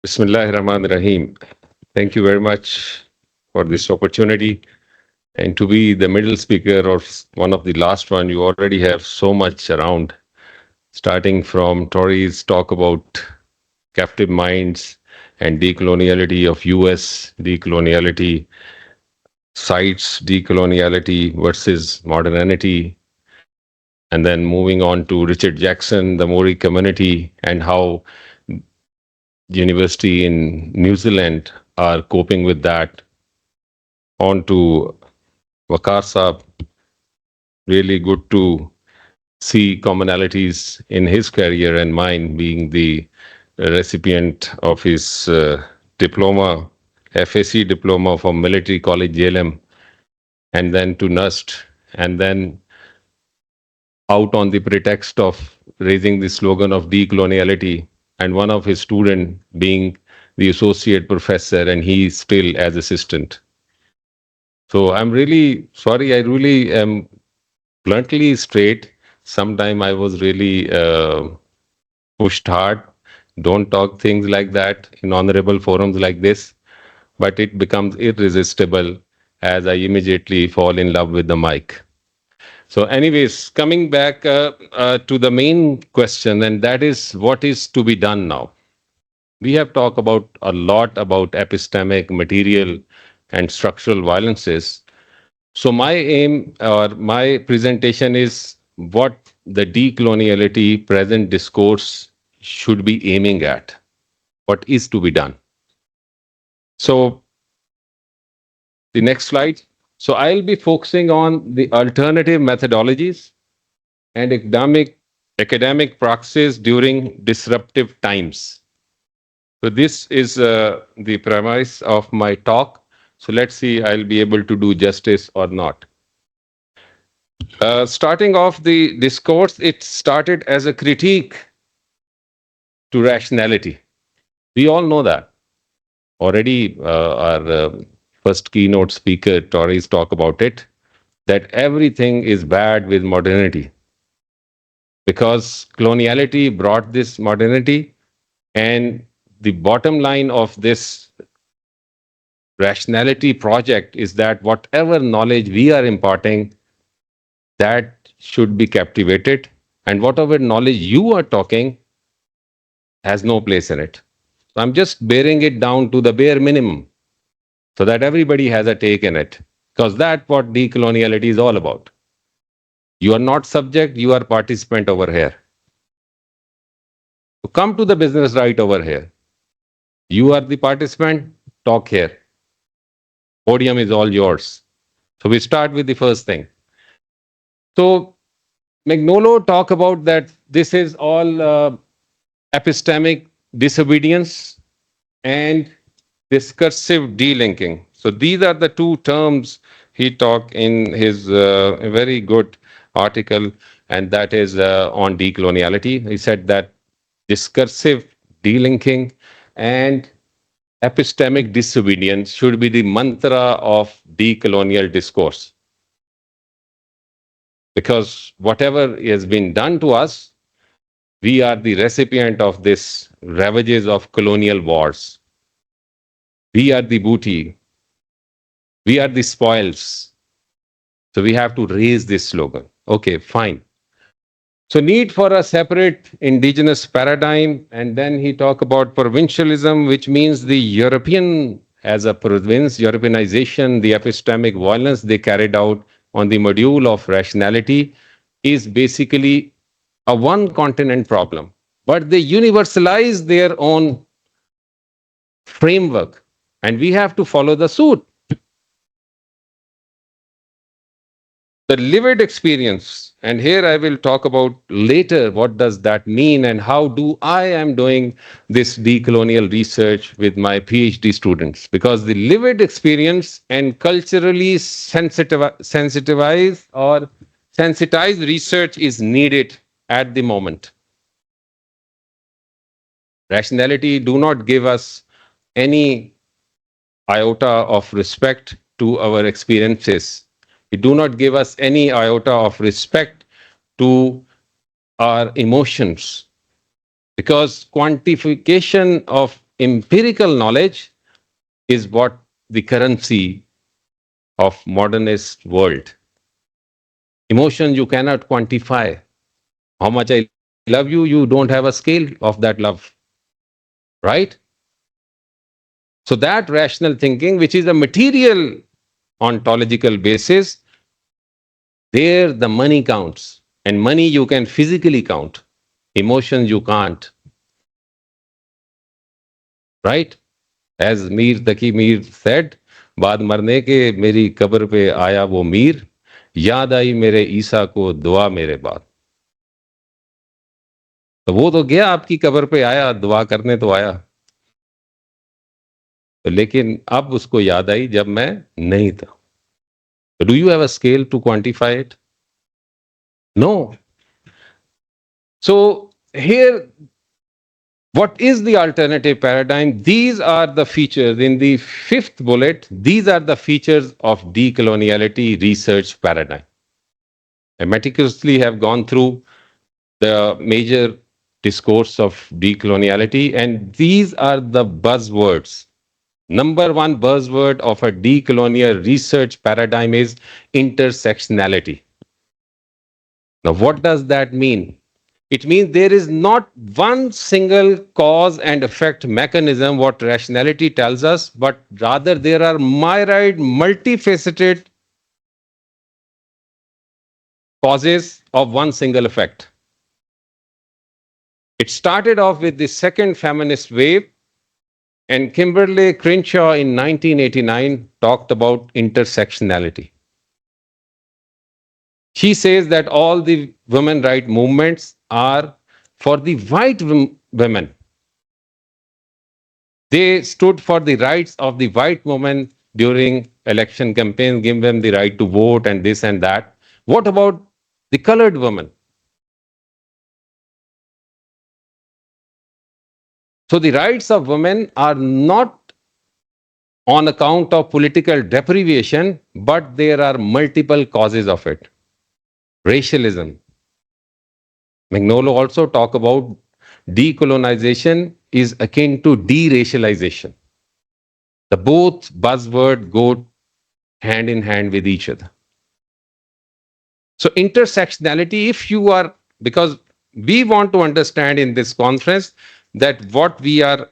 Bismillahirrahmanirrahim. Thank you very much for this opportunity. And to be the middle speaker or one of the last one, you already have so much around, starting from Tories talk about captive minds and decoloniality of US, decoloniality, sites, decoloniality versus modernity, and then moving on to Richard Jackson, the Maori community, and how university in New Zealand are coping with that, on to Waqar Saab. Really good to see commonalities in his career and mine, being the recipient of his diploma, FAC diploma from Military College JLM, and then to NUST, and then out on the pretext of raising the slogan of decoloniality, and one of his student being the associate professor, and he still as assistant. So I'm really sorry. I really am bluntly straight. Sometime I was really pushed hard. Don't talk things like that in honorable forums like this, but it becomes irresistible as I immediately fall in love with the mic. So, anyways, coming back to the main question, and that is what is to be done now. We have talked about a lot about epistemic, material, and structural violences. So my aim or my presentation is what the decoloniality present discourse should be aiming at, what is to be done. So the next slide. So I'll be focusing on the alternative methodologies and academic praxis during disruptive times. So this is the premise of my talk. So let's see, I'll be able to do justice or not. Starting off the discourse, it started as a critique to rationality. We all know that. Already, our first keynote speaker, Tories, talk about it, that everything is bad with modernity because coloniality brought this modernity, and the bottom line of this rationality project is that whatever knowledge we are imparting, that should be captivated, and whatever knowledge you are talking has no place in it. So I'm just bearing it down to the bare minimum so that everybody has a take in it, because that's what decoloniality is all about. You are not subject, you are participant over here. So come to the business right over here. You are the participant, talk here. Podium is all yours. So we start with the first thing. So Magnolo talk about that this is all epistemic disobedience and discursive delinking. So these are the two terms he talked in his very good article, and that is on decoloniality. He said that discursive delinking and epistemic disobedience should be the mantra of decolonial discourse. Because whatever has been done to us, we are the recipient of this ravages of colonial wars. We are the booty. We are the spoils. So we have to raise this slogan. Okay, fine. So need for a separate indigenous paradigm. And then he talked about provincialism, which means the European as a province, Europeanization, the epistemic violence they carried out on the module of rationality is basically a one continent problem. But they universalize their own framework, and we have to follow the suit. The lived experience, and here I will talk about later what does that mean and how do I am doing this decolonial research with my PhD students, because the lived experience and culturally sensitized or sensitized research is needed at the moment. Rationality do not give us any iota of respect to our experiences. It do not give us any iota of respect to our emotions, because quantification of empirical knowledge is what the currency of modernist world. Emotion you cannot quantify. How much I love you, you don't have a scale of that love, right? So that rational thinking, which is a material ontological basis, there the money counts. And money you can physically count. Emotions you can't, right? As Mir Taqi Mir said, बाद मरने के मेरी कब्र पे आया वो मीर, याद आई मेरे ईसा को दुआ मेरे बाद. तो वो तो गया आपकी कब्र पे आया, दुआ करने तो आया, लेकिन अब उसको याद आई जब मैं नहीं था. Do you have a scale to quantify it? No. So here what is the alternative paradigm? These are the features in the fifth bullet. These are the features of decoloniality research paradigm. I meticulously have gone through the major discourse of decoloniality, and these are the buzzwords. Number one buzzword of a decolonial research paradigm is intersectionality. Now, what does that mean? It means there is not one single cause and effect mechanism, what rationality tells us, but rather there are myriad, multifaceted causes of one single effect. It started off with the second feminist wave, and Kimberly Crenshaw in 1989 talked about intersectionality. She says that all the women rights movements are for the white women. They stood for the rights of the white women during election campaigns, give them the right to vote and this and that. What about the colored women? So the rights of women are not on account of political deprivation, but there are multiple causes of it. Racialism. Magnolo also talk about decolonization is akin to deracialization. The both buzzwords go hand in hand with each other. So intersectionality, if you are, because we want to understand in this conference that what we ought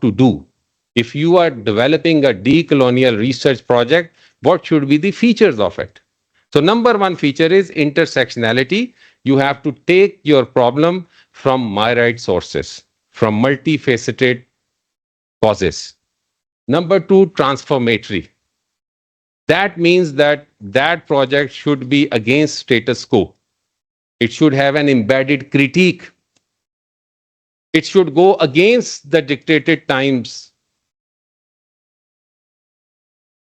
to do. If you are developing a decolonial research project, what should be the features of it? So number one feature is intersectionality. You have to take your problem from myriad sources, from multifaceted causes. Number two, transformatory. That means that that project should be against status quo. It should have an embedded critique. It should go against the dictated times.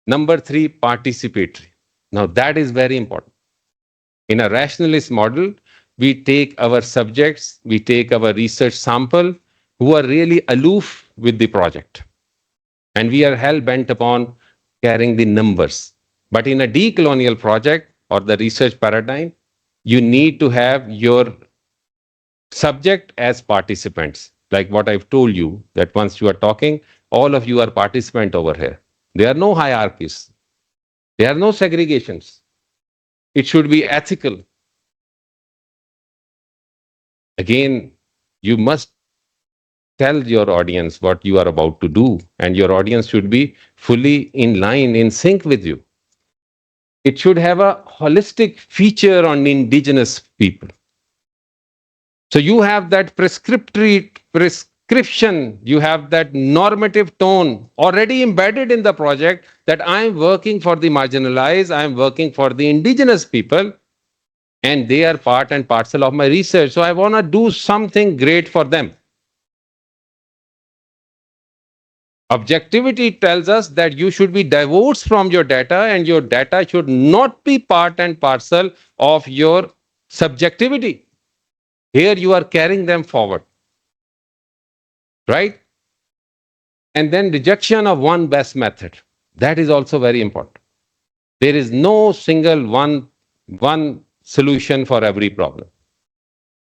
Number three, participatory. Now that is very important. In a rationalist model, we take our subjects, we take our research sample who are really aloof with the project. And we are hell-bent upon carrying the numbers. But in a decolonial project or the research paradigm, you need to have your subject as participants. Like what I've told you, that once you are talking, all of you are participant over here. There are no hierarchies. There are no segregations. It should be ethical. Again, you must tell your audience what you are about to do, and your audience should be fully in line, in sync with you. It should have a holistic feature on indigenous people. So you have that prescription, you have that normative tone already embedded in the project that I'm working for the marginalized, I'm working for the indigenous people, and they are part and parcel of my research. So I want to do something great for them. Objectivity tells us that you should be divorced from your data, and your data should not be part and parcel of your subjectivity. Here you are carrying them forward, right? And then rejection of one best method. That is also very important. There is no single one solution for every problem.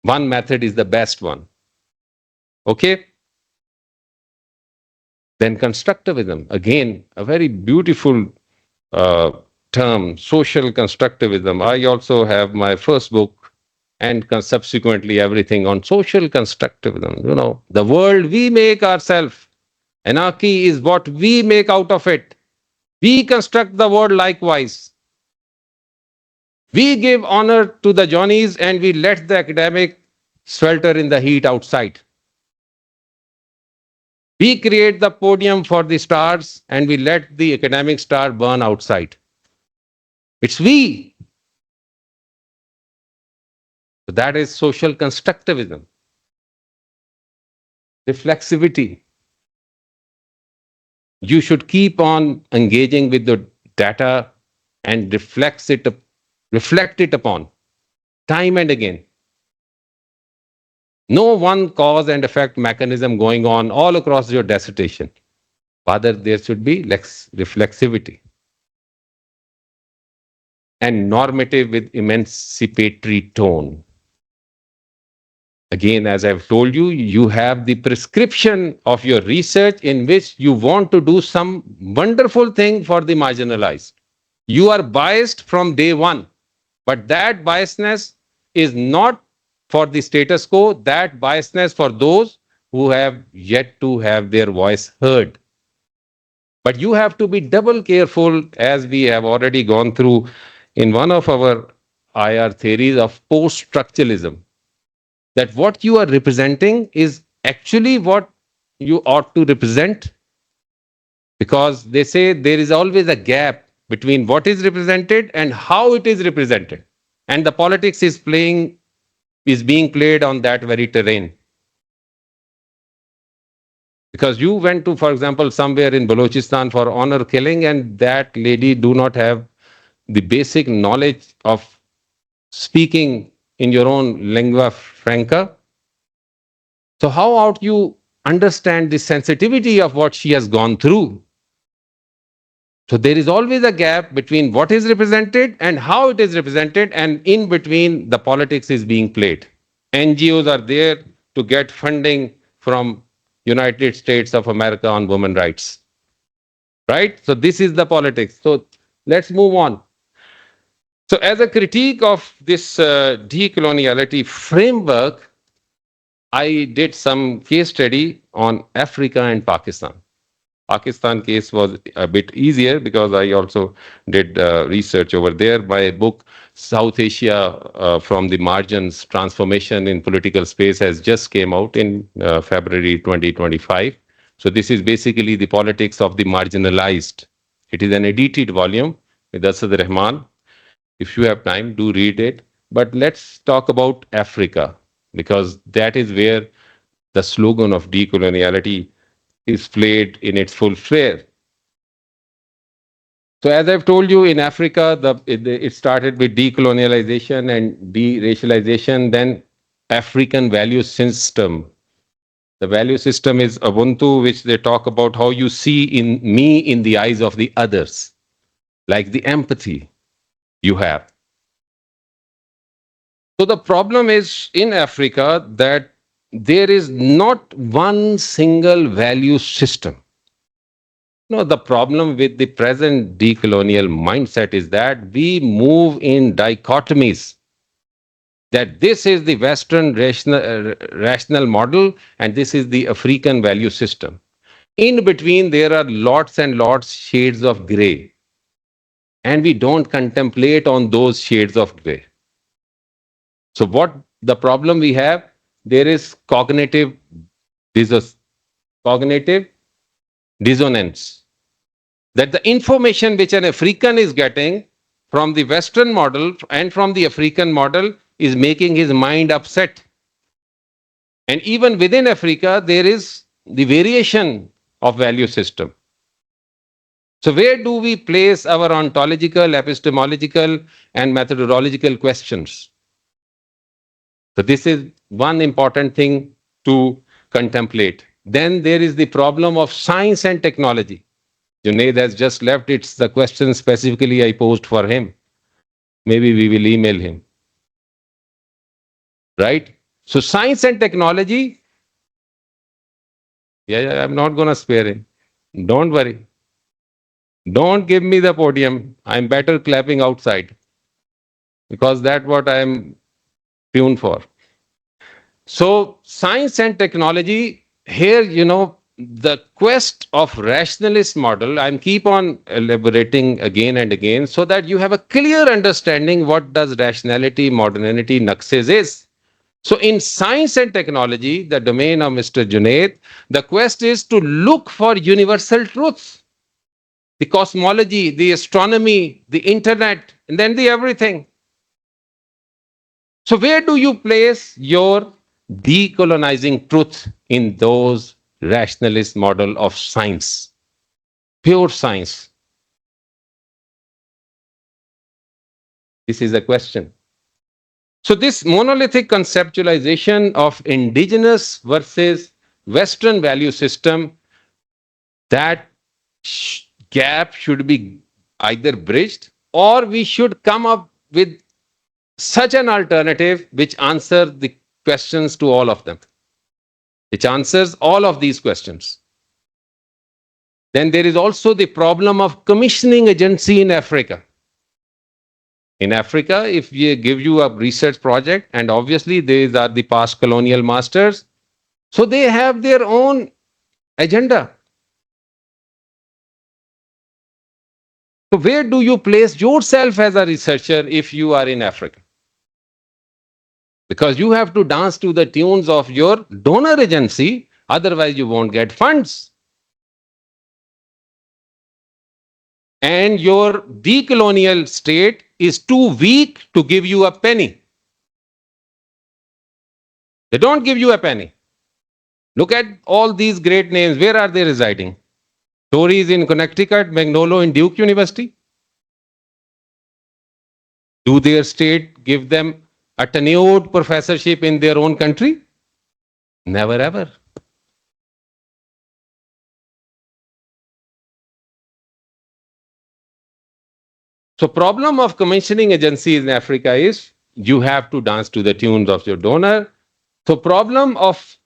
One method is the best one. Okay? Then constructivism, again, a very beautiful uh, term, social constructivism. I also have my first book and subsequently everything on social constructivism. You know, the world we make ourselves. Anarchy is what we make out of it. We construct the world likewise. We give honor to the Johnnies and we let the academic swelter in the heat outside. We create the podium for the stars and we let the academic star burn outside. It's we. So that is social constructivism. Reflexivity. You should keep on engaging with the data and reflect it upon time and again. No one cause and effect mechanism going on all across your dissertation. Rather, there should be reflexivity and normative with emancipatory tone. Again, as I've told you, you have the prescription of your research in which you want to do some wonderful thing for the marginalized. You are biased from day one, but that biasness is not for the status quo, that biasness for those who have yet to have their voice heard. But you have to be double careful, as we have already gone through in one of our IR theories of post structuralism, that what you are representing is actually what you ought to represent, because they say there is always a gap between what is represented and how it is represented, and the politics is being played on that very terrain. Because you went to, for example, somewhere in Balochistan for honor killing, and that lady do not have the basic knowledge of speaking in your own lingua franca. So how ought you understand the sensitivity of what she has gone through? So there is always a gap between what is represented and how it is represented, and in between the politics is being played. NGOs are there to get funding from United States of America on women rights. Right? So this is the politics. So let's move on. So as a critique of this decoloniality framework, I did some case study on Africa and Pakistan. Pakistan case was a bit easier because I also did research over there. My book, South Asia from the Margins, Transformation in Political Space, has just came out in February 2025. So this is basically the politics of the marginalized. It is an edited volume with Asad Rahman. If you have time, do read it. But let's talk about Africa, because that is where the slogan of decoloniality is played in its full flare. So as I've told you, in Africa, it started with decolonialization and de-racialization, then African value system. The value system is Ubuntu, which they talk about how you see in me in the eyes of the others, like the empathy you have. So the problem is in Africa that there is not one single value system. No, the problem with the present decolonial mindset is that we move in dichotomies. That this is the Western rational model and this is the African value system. In between, there are lots and lots shades of gray. And we don't contemplate on those shades of gray. So what the problem we have, there is cognitive dissonance. That the information which an African is getting from the Western model and from the African model is making his mind upset. And even within Africa, there is the variation of value system. So where do we place our ontological, epistemological, and methodological questions? So this is one important thing to contemplate. Then there is the problem of science and technology. Junaid has just left. It's the question specifically I posed for him. Maybe we will email him. Right? So science and technology, I'm not going to spare him. Don't worry. Don't give me the podium. I'm better clapping outside because that's what I'm tuned for. So, science and technology here, the quest of rationalist model, I'm keep on elaborating again and again so that you have a clear understanding what does rationality, modernity, Naxes is. So, in science and technology, the domain of Mr. Junaid, the quest is to look for universal truths, the cosmology, the astronomy, the internet, and then the everything. So, where do you place your decolonizing truth in those rationalist model of science, pure science? This is a question. So, this monolithic conceptualization of indigenous versus Western value system, that gap should be either bridged or we should come up with such an alternative which answers the questions to all of them, which answers all of these questions. Then there is also the problem of commissioning agency in Africa. In Africa, if we give you a research project, and obviously these are the past colonial masters, so they have their own agenda. So where do you place yourself as a researcher if you are in Africa? Because you have to dance to the tunes of your donor agency, otherwise you won't get funds. And your decolonial state is too weak to give you a penny. They don't give you a penny. Look at all these great names. Where are they residing? Tories in Connecticut, Magnolo in Duke University. Do their state give them a tenured professorship in their own country? Never ever. So problem of commissioning agencies in Africa is you have to dance to the tunes of your donor. So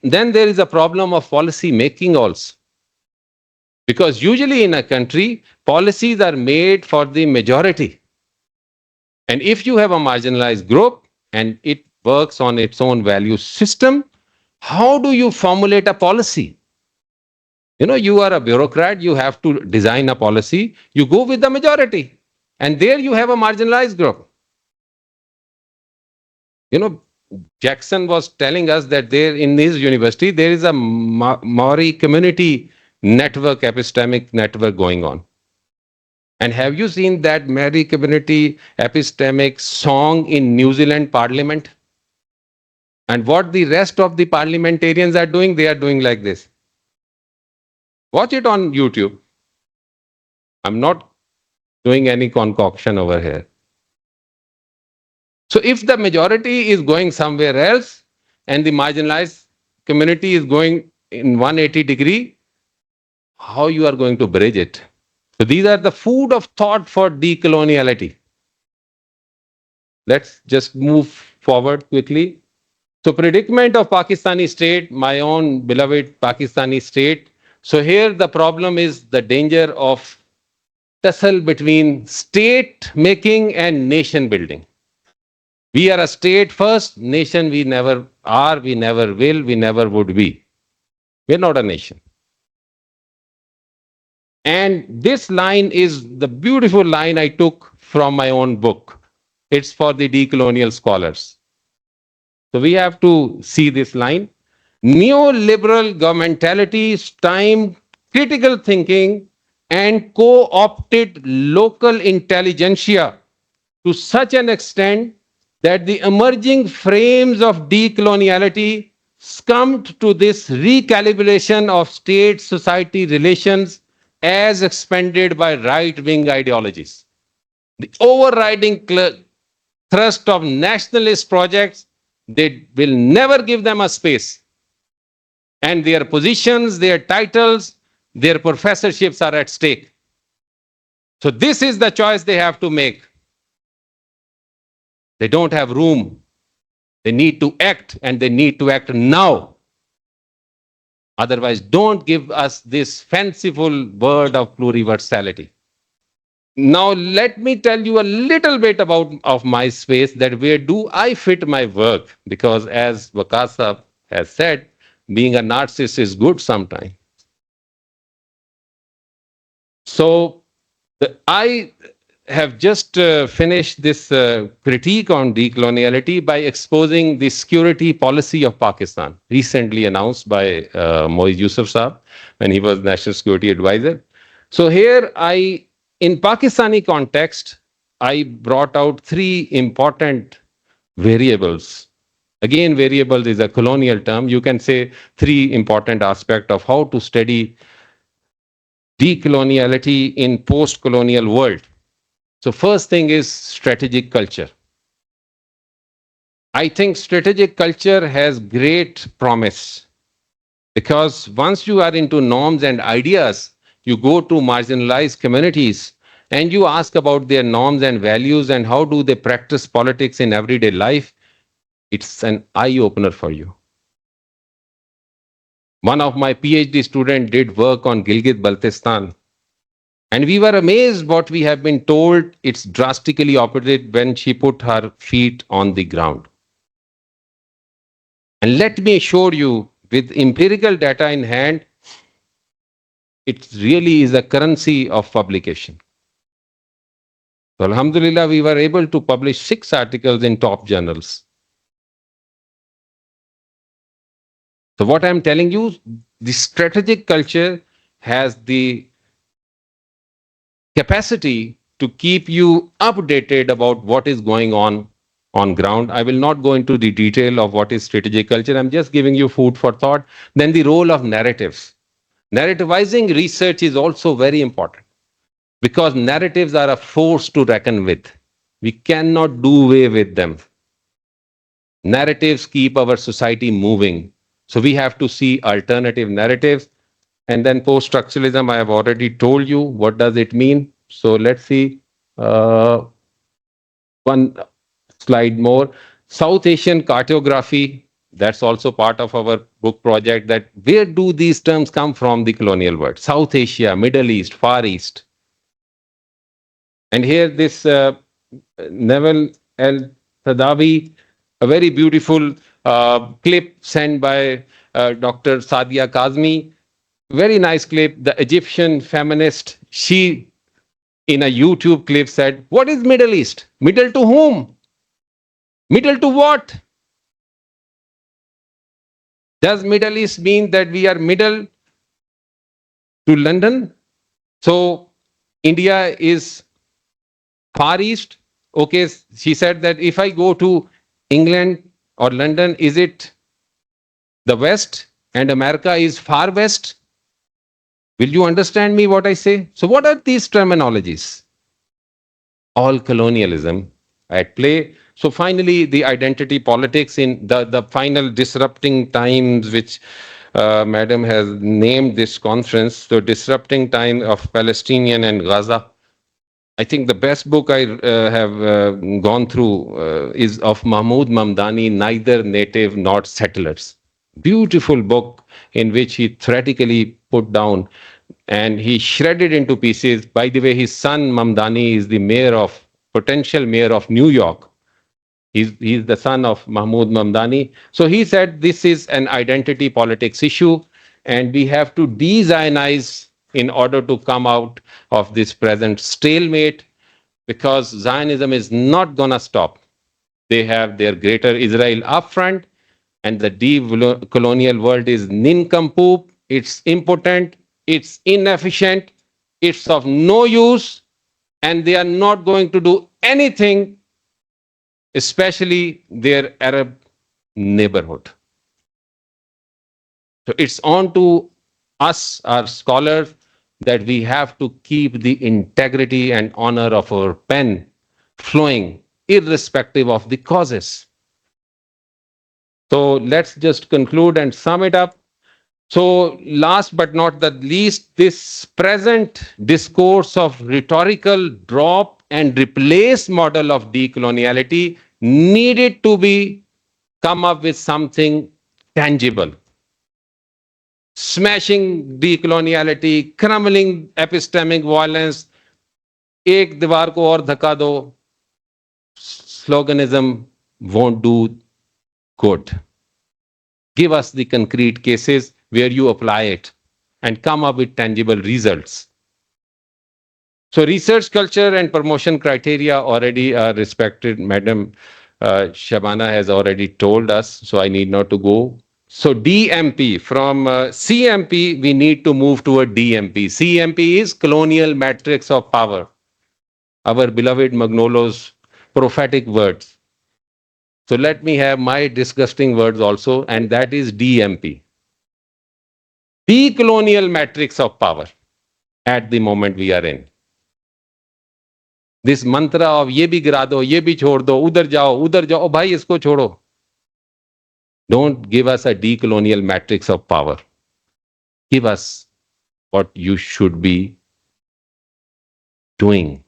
then there is a problem of policy making also. Because usually in a country, policies are made for the majority. And if you have a marginalized group and it works on its own value system, how do you formulate a policy? You are a bureaucrat, you have to design a policy, you go with the majority. And there you have a marginalized group. Jackson was telling us that there in his university, there is a Maori community network, epistemic network going on. And have you seen that Maori community epistemic song in New Zealand Parliament? And what the rest of the parliamentarians are doing, they are doing like this. Watch it on YouTube. I'm not doing any concoction over here. So if the majority is going somewhere else and the marginalized community is going in 180-degree, how you are going to bridge it? So these are the food of thought for decoloniality. Let's just move forward quickly. So predicament of Pakistani state, my own beloved Pakistani state. So here the problem is the danger of tussle between state making and nation building. We are a state first, nation we never are, we never will, we never would be. We're not a nation. And this line is the beautiful line I took from my own book. It's for the decolonial scholars. So we have to see this line. Neoliberal governmentalities time critical thinking and co-opted local intelligentsia to such an extent that the emerging frames of decoloniality succumbed to this recalibration of state-society relations as expanded by right-wing ideologies. The overriding thrust of nationalist projects, they will never give them a space. And their positions, their titles, their professorships are at stake. So this is the choice they have to make. They don't have room. They need to act, and they need to act now. Otherwise, don't give us this fanciful word of pluriversality. Now, let me tell you a little bit about of my space, that where do I fit my work? Because as Vakasa has said, being a narcissist is good sometimes. So I have just finished this critique on decoloniality by exposing the security policy of Pakistan, recently announced by Moiz Yusuf Saab when he was National Security Advisor. So here in Pakistani context, I brought out three important variables. Again, variables is a colonial term. You can say three important aspects of how to study decoloniality in post-colonial world. So first thing is strategic culture. I think strategic culture has great promise because once you are into norms and ideas, you go to marginalized communities and you ask about their norms and values and how do they practice politics in everyday life. It's an eye opener for you. One of my PhD students did work on Gilgit Baltistan. And we were amazed what we have been told. It's drastically opposite when she put her feet on the ground. And let me assure you, with empirical data in hand, it really is a currency of publication. So, Alhamdulillah, we were able to publish 6 articles in top journals. So, what I'm telling you, the strategic culture has the capacity to keep you updated about what is going on ground. I will not go into the detail of what is strategic culture. I'm just giving you food for thought. Then the role of narratives. Narrativizing research is also very important because narratives are a force to reckon with. We cannot do away with them. Narratives keep our society moving. So we have to see alternative narratives. And then post-structuralism, I have already told you what does it mean. So let's see one slide more. South Asian cartography, that's also part of our book project, that where do these terms come from, the colonial world? South Asia, Middle East, Far East. And here this Naval El Sadawi, a very beautiful clip sent by Dr. Sadia Kazmi. Very nice clip. The Egyptian feminist, she in a YouTube clip said, what is Middle East? Middle to whom? Middle to what? Does Middle East mean that we are middle to London? So India is Far East. Okay, she said that if I go to England or London, is it the West and America is far West? Will you understand me what I say? So what are these terminologies? All colonialism at play. So finally, the identity politics in the final disrupting times, which Madam has named this conference, so disrupting time of Palestinian and Gaza. I think the best book I have gone through is of Mahmoud Mamdani, Neither Native Nor Settlers. Beautiful book in which he theoretically put down and he shredded into pieces. By the way, his son Mamdani is the potential mayor of New York. He's the son of Mahmoud Mamdani. So he said this is an identity politics issue and we have to de-Zionize in order to come out of this present stalemate because Zionism is not going to stop. They have their greater Israel up front and the decolonial world is nincompoop, it's impotent, it's inefficient, it's of no use, and they are not going to do anything, especially their Arab neighborhood. So it's on to us, our scholars, that we have to keep the integrity and honor of our pen flowing, irrespective of the causes. So let's just conclude and sum it up. So last but not the least, this present discourse of rhetorical drop and replace model of decoloniality needed to be come up with something tangible, smashing decoloniality, crumbling epistemic violence, एक दीवार को और धक्का दो, sloganism won't do good. Give us the concrete cases where you apply it and come up with tangible results. So research culture and promotion criteria already are respected. Madam Shabana has already told us, so I need not to go. So DMP, from CMP, we need to move to a DMP. CMP is colonial matrix of power. Our beloved Magnolo's prophetic words. So let me have my disgusting words also, and that is DMP. Decolonial matrix of power at the moment we are in. This mantra of ये भी गिरा दो, ये भी छोड़ दो, उधर जाओ, भाई इसको छोड़ो. Don't give us a decolonial matrix of power. Give us what you should be doing.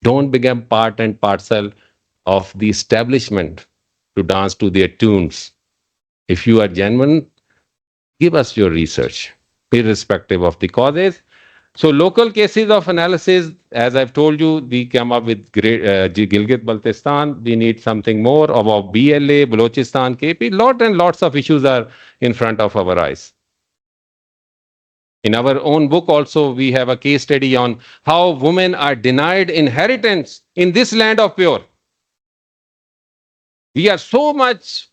Don't become part and parcel of the establishment to dance to their tunes. If you are genuine, give us your research, irrespective of the causes. So local cases of analysis, as I've told you, we come up with Gilgit-Baltistan. We need something more about BLA, Balochistan, KP. Lot and lots of issues are in front of our eyes. In our own book also, we have a case study on how women are denied inheritance in this land of pure. We are so much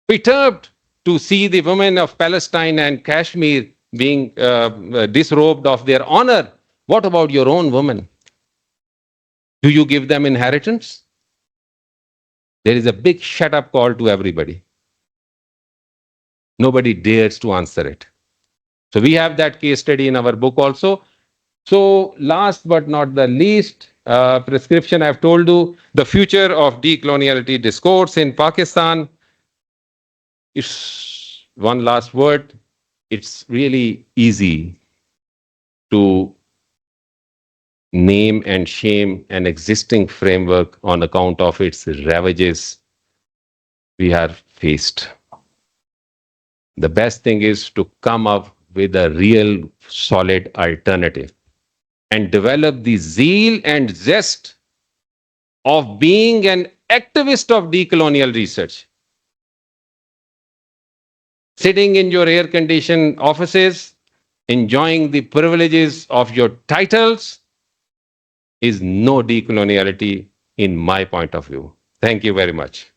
perturbed to see the women of Palestine and Kashmir being disrobed of their honor. What about your own women? Do you give them inheritance? There is a big shut up call to everybody. Nobody dares to answer it. So we have that case study in our book also. So last but not the least, prescription I've told you, the future of decoloniality discourse in Pakistan. It's one last word. It's really easy to name and shame an existing framework on account of its ravages we are faced. The best thing is to come up with a real solid alternative and develop the zeal and zest of being an activist of decolonial research. Sitting in your air-conditioned offices, enjoying the privileges of your titles is no decoloniality in my point of view. Thank you very much.